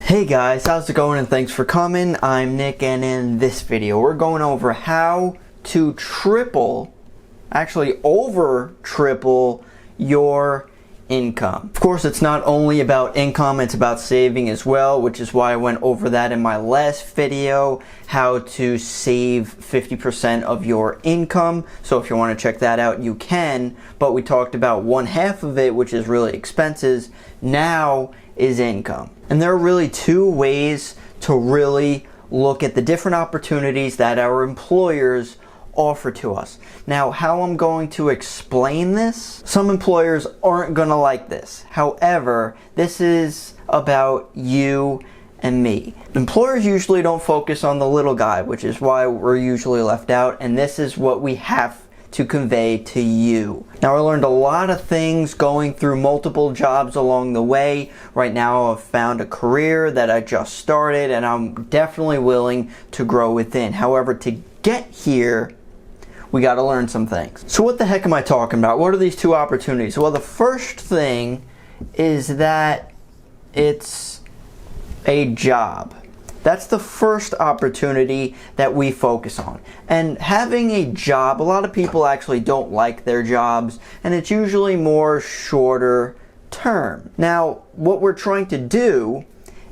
Hey guys, how's it going and thanks for coming. I'm Nick, and in this video we're going over how to over triple your income. Of course, it's not only about income, it's about saving as well, which is why I went over that in my last video, how to save 50% of your income. So if you want to check that out, you can, but we talked about one half of it, which is really expenses. Now is income. And there are really two ways to really look at the different opportunities that our employers offer to us. Now, how I'm going to explain this, some employers aren't going to like this. However, this is about you and me. Employers usually don't focus on the little guy, which is why we're usually left out, and this is what we have to convey to you. Now, I learned a lot of things going through multiple jobs along the way. Right now, I've found a career that I just started, and I'm definitely willing to grow within. However, to get here, we got to learn some things. So what the heck am I talking about? What are these two opportunities? Well, the first thing is that it's a job. That's the first opportunity that we focus on. And having a job, a lot of people actually don't like their jobs, and it's usually more shorter term. Now, what we're trying to do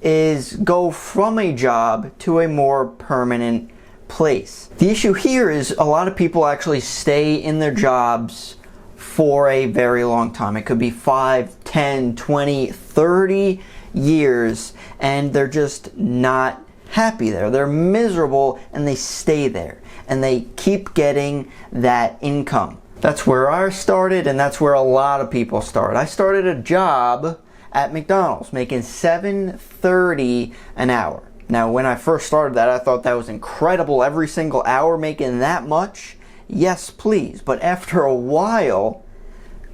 is go from a job to a more permanent place. The issue here is a lot of people actually stay in their jobs for a very long time. It could be 5, 10, 20, 30 years, and they're just not happy there. They're miserable, and they stay there, and they keep getting that income. That's where I started, and that's where a lot of people start. I started a job at McDonald's making $7.30 an hour. Now, when I first started that, I thought that was incredible. Every single hour making that much? Yes, please. But after a while,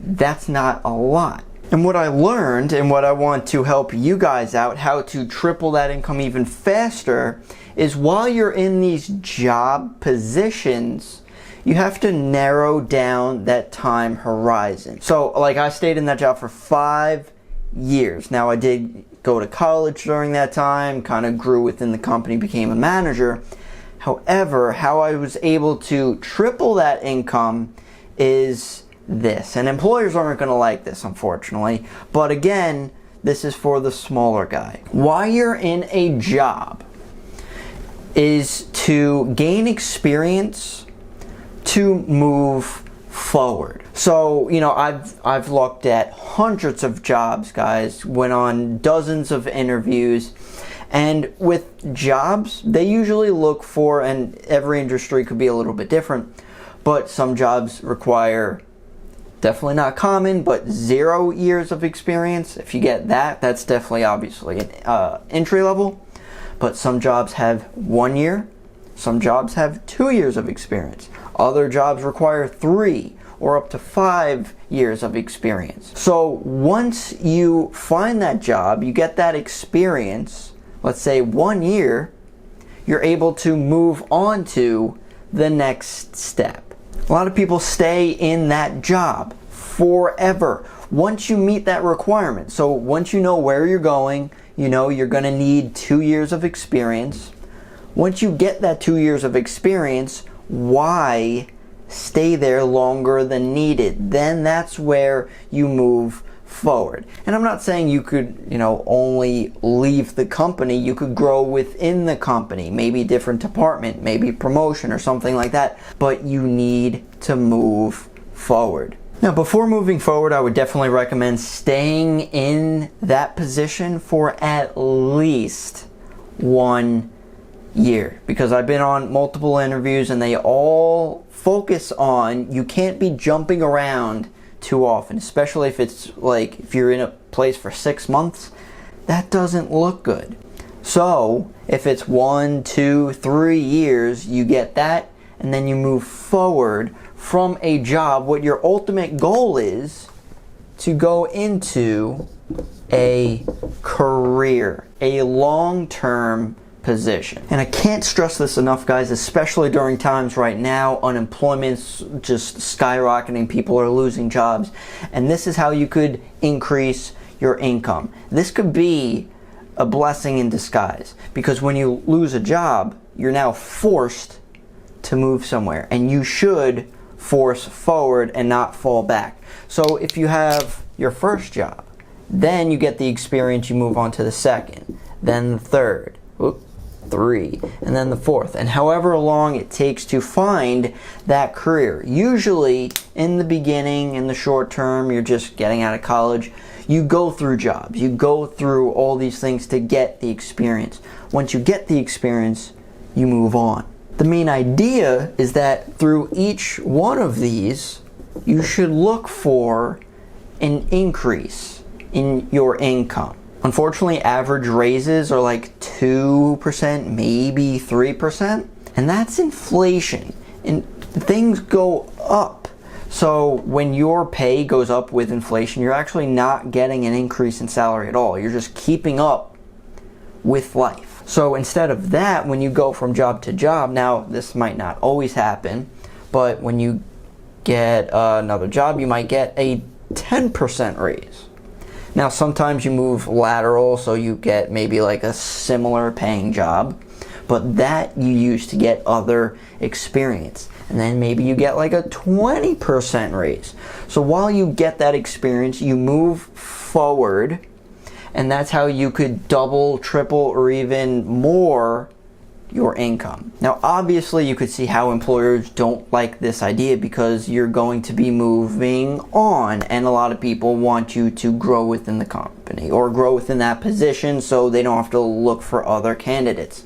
that's not a lot. And what I learned, and what I want to help you guys out, how to triple that income even faster, is while you're in these job positions, you have to narrow down that time horizon. So, like, I stayed in that job for 5 years. Now, I did go to college during that time, kind of grew within the company, became a manager. However, how I was able to triple that income is this. And employers aren't going to like this, unfortunately. But again, this is for the smaller guy. While you're in a job is to gain experience to move forward. So, you know, I've looked at hundreds of jobs, guys, went on dozens of interviews, and with jobs, they usually look for, and every industry could be a little bit different, but some jobs require, definitely not common, but 0 years of experience. If you get that, that's definitely obviously an entry level, but some jobs have 1 year, some jobs have 2 years of experience. Other jobs require 3 or up to 5 years of experience. So once you find that job, you get that experience, let's say 1 year, you're able to move on to the next step. A lot of people stay in that job forever once you meet that requirement. So once you know where you're going, you know you're going to need 2 years of experience. Once you get that 2 years of experience, why stay there longer than needed? Then that's where you move forward. And I'm not saying you could, only leave the company. You could grow within the company, maybe different department, maybe promotion or something like that. But you need to move forward. Now, before moving forward, I would definitely recommend staying in that position for at least 1 year, because I've been on multiple interviews and they all focus on you can't be jumping around too often, especially if it's like if you're in a place for 6 months. That doesn't look good. So if it's 1, 2, 3 years, you get that, and then you move forward from a job. What your ultimate goal is to go into a career, a long-term position. And I can't stress this enough, guys, especially during times right now. Unemployment's just skyrocketing. People are losing jobs. And this is how you could increase your income. This could be a blessing in disguise, because when you lose a job, you're now forced to move somewhere, and you should force forward and not fall back. So if you have your first job, then you get the experience, you move on to the second, then the third, three, and then the fourth, and however long it takes to find that career. Usually in the beginning, in the short term, you're just getting out of college, you go through jobs, you go through all these things to get the experience. Once you get the experience, you move on. The main idea is that through each one of these, you should look for an increase in your income. Unfortunately, average raises are like 2%, maybe 3%, and that's inflation, and things go up. So when your pay goes up with inflation, you're actually not getting an increase in salary at all. You're just keeping up with life. So instead of that, when you go from job to job, now this might not always happen, but when you get another job, you might get a 10% raise. Now sometimes you move lateral, so you get maybe like a similar paying job, but that you use to get other experience. And then maybe you get like a 20% raise. So while you get that experience, you move forward, and that's how you could double, triple, or even more your income. Now obviously you could see how employers don't like this idea, because you're going to be moving on, and a lot of people want you to grow within the company or grow within that position so they don't have to look for other candidates.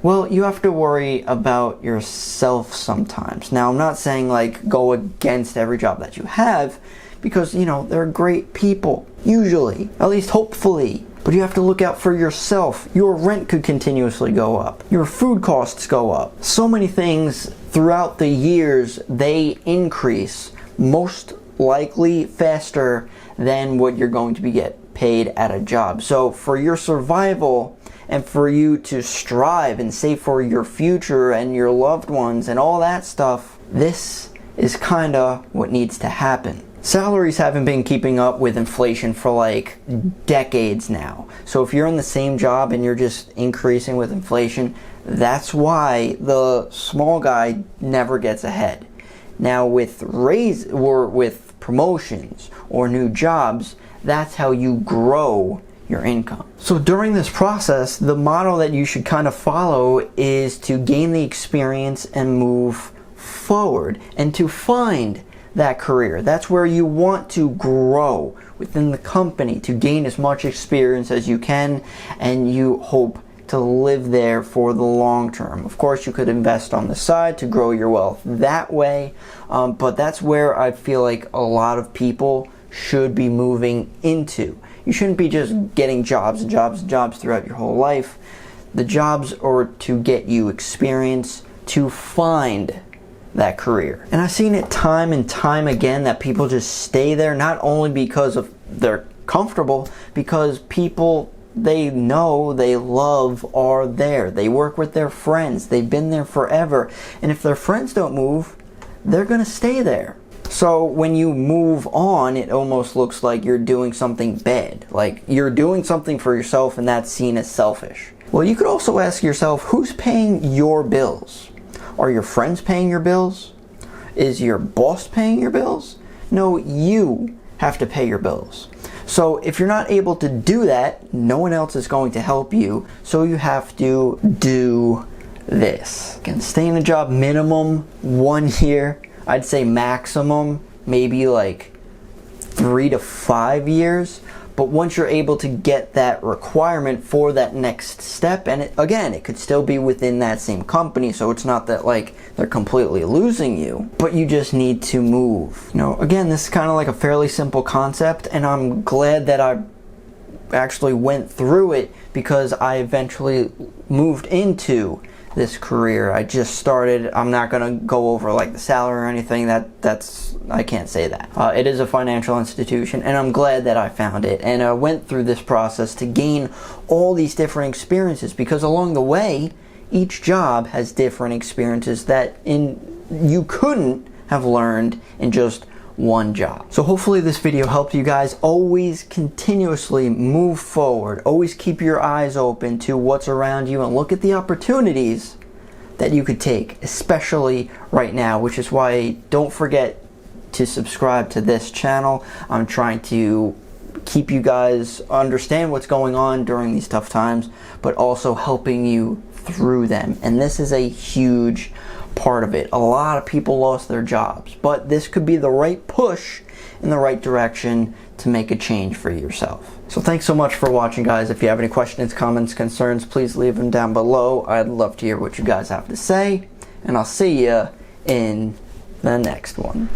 Well, you have to worry about yourself sometimes. Now I'm not saying like go against every job that you have, because they're great people, usually, at least hopefully. But you have to look out for yourself. Your rent could continuously go up. Your food costs go up. So many things throughout the years, they increase, most likely faster than what you're going to be get paid at a job. So for your survival, and for you to strive and save for your future and your loved ones and all that stuff, this is kinda what needs to happen. Salaries haven't been keeping up with inflation for like decades now. So if you're in the same job and you're just increasing with inflation, that's why the small guy never gets ahead. Now with raise or with promotions or new jobs, that's how you grow your income. So during this process, the model that you should kind of follow is to gain the experience and move forward and to find that career. That's where you want to grow within the company, to gain as much experience as you can, and you hope to live there for the long term. Of course, you could invest on the side to grow your wealth that way, but that's where I feel like a lot of people should be moving into. You shouldn't be just getting jobs and jobs and jobs throughout your whole life. The jobs are to get you experience, to find that career. And I've seen it time and time again that people just stay there, not only because of they're comfortable, because people they know, they love are there. They work with their friends. They've been there forever. And if their friends don't move, they're going to stay there. So when you move on, it almost looks like you're doing something bad. Like you're doing something for yourself, and that's seen as selfish. Well, you could also ask yourself, who's paying your bills? Are your friends paying your bills? Is your boss paying your bills? No, you have to pay your bills. So if you're not able to do that, no one else is going to help you. So you have to do this. You can stay in a job minimum 1 year. I'd say maximum maybe like 3 to 5 years. But once you're able to get that requirement for that next step, and it could still be within that same company, so it's not that like they're completely losing you, but you just need to move. Again, this is kind of like a fairly simple concept, and I'm glad that I actually went through it, because I eventually moved into this career. I just started. I'm not going to go over like the salary or anything. That's I can't say that. It is a financial institution, and I'm glad that I found it, and I went through this process to gain all these different experiences, because along the way, each job has different experiences that you couldn't have learned in just one job. So hopefully this video helped you guys. Always continuously move forward. Always keep your eyes open to what's around you and look at the opportunities that you could take, especially right now, which is why don't forget to subscribe to this channel. I'm trying to keep you guys understand what's going on during these tough times, but also helping you through them. And this is a huge part of it. A lot of people lost their jobs, but this could be the right push in the right direction to make a change for yourself. So thanks so much for watching, guys. If you have any questions, comments, concerns, please leave them down below. I'd love to hear what you guys have to say, and I'll see you in the next one.